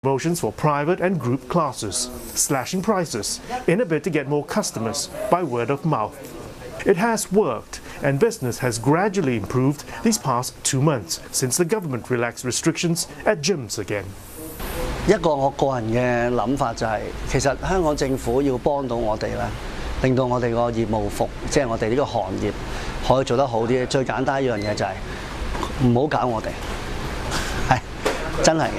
promotions for private and group classes, slashing prices in a bid to get more customers by word of mouth. It has worked, and business has gradually improved these past 2 months since the government relaxed restrictions at gyms again. 一個我個人嘅諗法就係，其實香港政府要幫到我哋啦，令到我哋個業務即係我哋呢個行業可以做得好啲。最簡單一樣嘢就係唔好搞我哋，係真係嘅，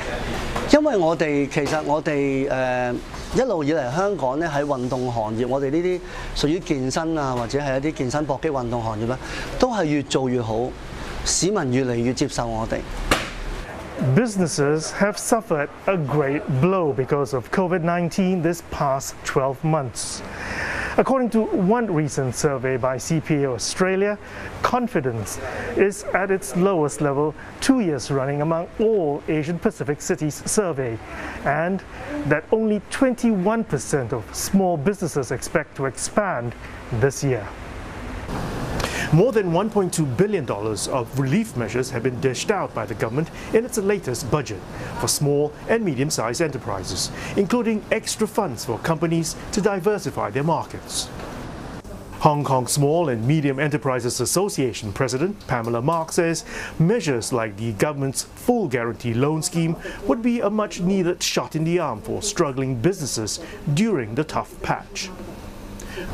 因為其實我哋一路以嚟香港咧喺運動行業，我哋呢啲屬於健身啊，或者係一啲健身搏擊運動行業咧，都係越做越好，市民越嚟越接受我哋。Businesses have suffered a great blow because of COVID-19 this past 12 months. According to one recent survey by CPA Australia, confidence is at its lowest level 2 years running among all Asian Pacific cities surveyed, and that only 21% of small businesses expect to expand this year. More than $1.2 billion of relief measures have been dished out by the government in its latest budget for small and medium-sized enterprises, including extra funds for companies to diversify their markets. Hong Kong Small and Medium Enterprises Association President Pamela Mark says measures like the government's full guarantee loan scheme would be a much-needed shot in the arm for struggling businesses during the tough patch.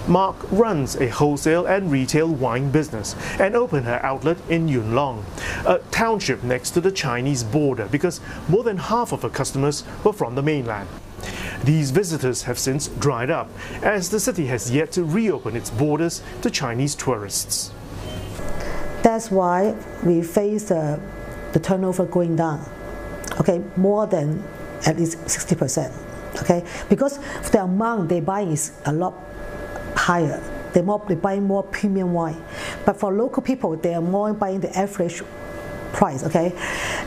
Mark runs a wholesale and retail wine business and opened her outlet in Yuen Long, a township next to the Chinese border, because more than half of her customers were from the mainland. These visitors have since dried up, as the city has yet to reopen its borders to Chinese tourists. That's why we face the turnover going down, okay, more than at least 60%, okay, because the amount they buy is a lot higher. They buy more premium wine, but for local people, they are more buying the average price. Okay,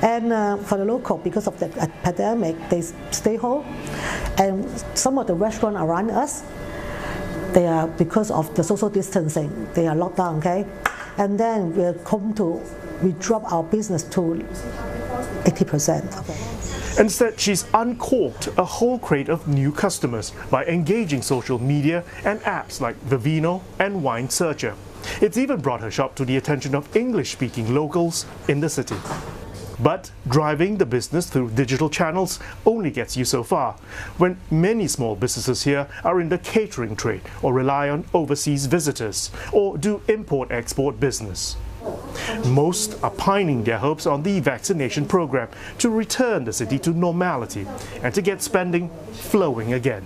and for the local, because of the pandemic, they stay home, and some of the restaurants around us, they are, because of the social distancing, they are locked down. Okay, and then we drop our business to 80%. Okay. Instead, she's uncorked a whole crate of new customers by engaging social media and apps like Vivino and Wine Searcher. It's even brought her shop to the attention of English-speaking locals in the city. But driving the business through digital channels only gets you so far, when many small businesses here are in the catering trade or rely on overseas visitors or do import-export business. Most are pining their hopes on the vaccination program to return the city to normality and to get spending flowing again.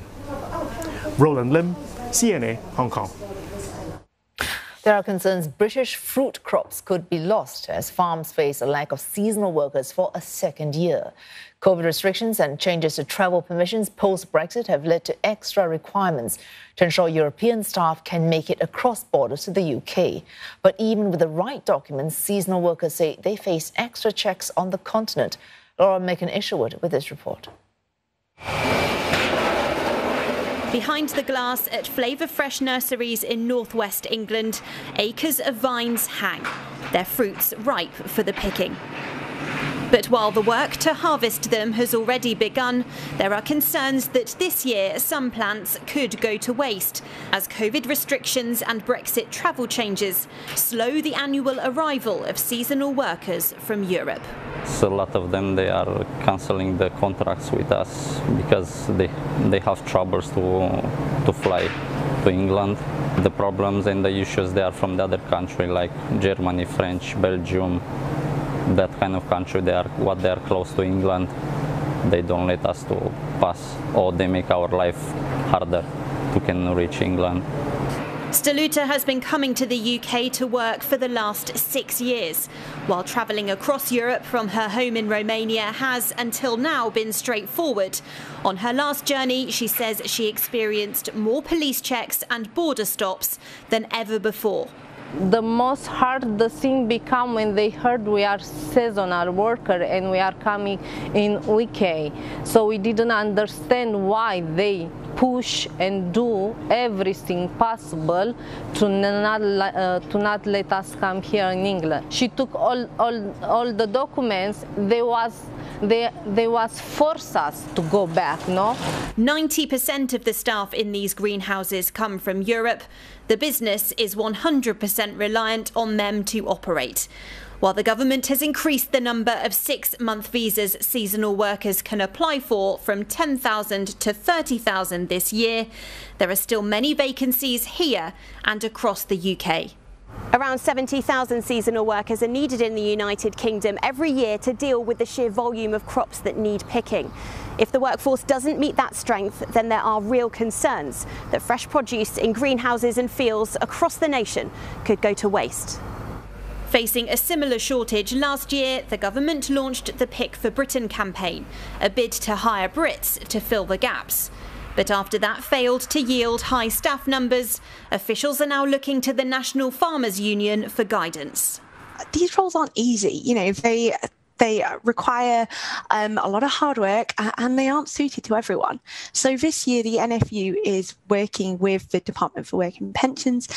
Roland Lim, CNA, Hong Kong. There are concerns British fruit crops could be lost as farms face a lack of seasonal workers for a second year. COVID restrictions and changes to travel permissions post-Brexit have led to extra requirements to ensure European staff can make it across borders to the UK. But even with the right documents, seasonal workers say they face extra checks on the continent. Laura Macon-Isherwood with this report. Behind the glass at Flavour Fresh nurseries in northwest England, acres of vines hang, their fruits ripe for the picking. But while the work to harvest them has already begun, there are concerns that this year some plants could go to waste as COVID restrictions and Brexit travel changes slow the annual arrival of seasonal workers from Europe. So a lot of them, they are cancelling the contracts with us because they have troubles to fly to England. The problems and the issues, they are from the other country like Germany, French, Belgium, that kind of country. They are close to England. They don't let us to pass, or they make our life harder to can reach England. Steluta has been coming to the UK to work for the last 6 years, while travelling across Europe from her home in Romania has until now been straightforward. On her last journey, she says she experienced more police checks and border stops than ever before. The most hard the thing become when they heard we are seasonal worker and we are coming in UK. So we didn't understand why they push and do everything possible to not let us come here in England. She took all the documents. There was they was force us to go back, no? 90% of the staff in these greenhouses come from Europe. The business is 100% reliant on them to operate. While the government has increased the number of 6-month visas seasonal workers can apply for from 10,000 to 30,000 this year, there are still many vacancies here and across the UK. Around 70,000 seasonal workers are needed in the United Kingdom every year to deal with the sheer volume of crops that need picking. If the workforce doesn't meet that strength, then there are real concerns that fresh produce in greenhouses and fields across the nation could go to waste. Facing a similar shortage last year, the government launched the Pick for Britain campaign, a bid to hire Brits to fill the gaps. But after that failed to yield high staff numbers, officials are now looking to the National Farmers Union for guidance. These roles aren't easy, you know, they require a lot of hard work and they aren't suited to everyone. So this year the NFU is working with the Department for Work and Pensions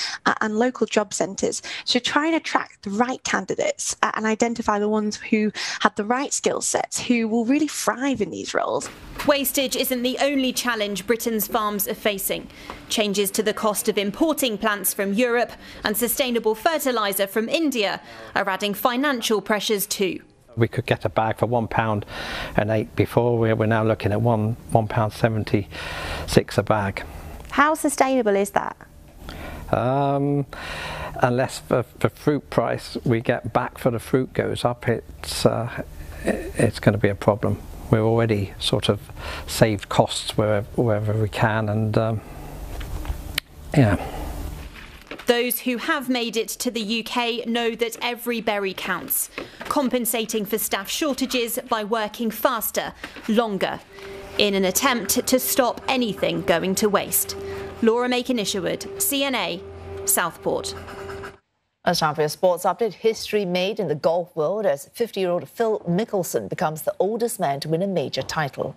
and local job centres to try and attract the right candidates and identify the ones who have the right skill sets, who will really thrive in these roles. Wastage isn't the only challenge Britain's farms are facing. Changes to the cost of importing plants from Europe and sustainable fertiliser from India are adding financial pressures too. We could get a bag for £1.08 before. We're now looking at £1.76 a bag. How sustainable is that? Unless the fruit price we get back for the fruit goes up, it's going to be a problem. We've already sort of saved costs wherever we can, and yeah. Those who have made it to the UK know that every berry counts, compensating for staff shortages by working faster, longer, in an attempt to stop anything going to waste. Laura Macon-Isherwood, CNA, Southport. It's time for your sports update. History made in the golf world as 50-year-old Phil Mickelson becomes the oldest man to win a major title.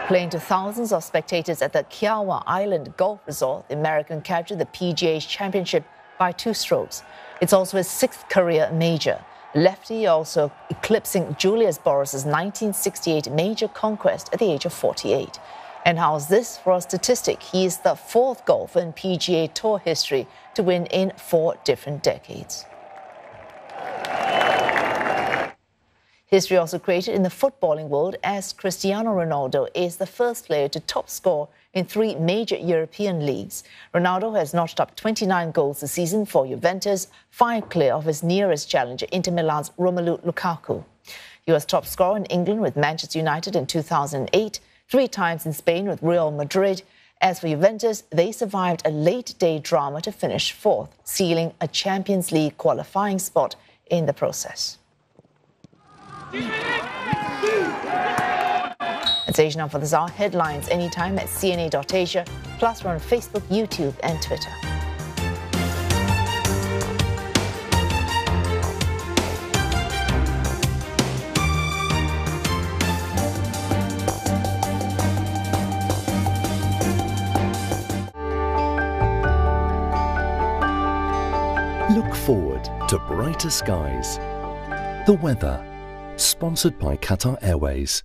Playing to thousands of spectators at the Kiawah Island Golf Resort, the American captured the PGA's championship by 2 strokes. It's also his 6th career major. Lefty also eclipsing Julius Boris's 1968 major conquest at the age of 48. And how's this for a statistic? He is the 4th golfer in PGA Tour history to win in 4 different decades. History also created in the footballing world as Cristiano Ronaldo is the first player to top score in 3 major European leagues. Ronaldo has notched up 29 goals this season for Juventus, 5 clear of his nearest challenger, Inter Milan's Romelu Lukaku. He was top scorer in England with Manchester United in 2008, 3 times in Spain with Real Madrid. As for Juventus, they survived a late-day drama to finish 4th, sealing a Champions League qualifying spot in the process. It's Asia Now for this hour. Headlines anytime at cna.asia. Plus, we're on Facebook, YouTube, and Twitter. Look forward to brighter skies. The weather, sponsored by Qatar Airways.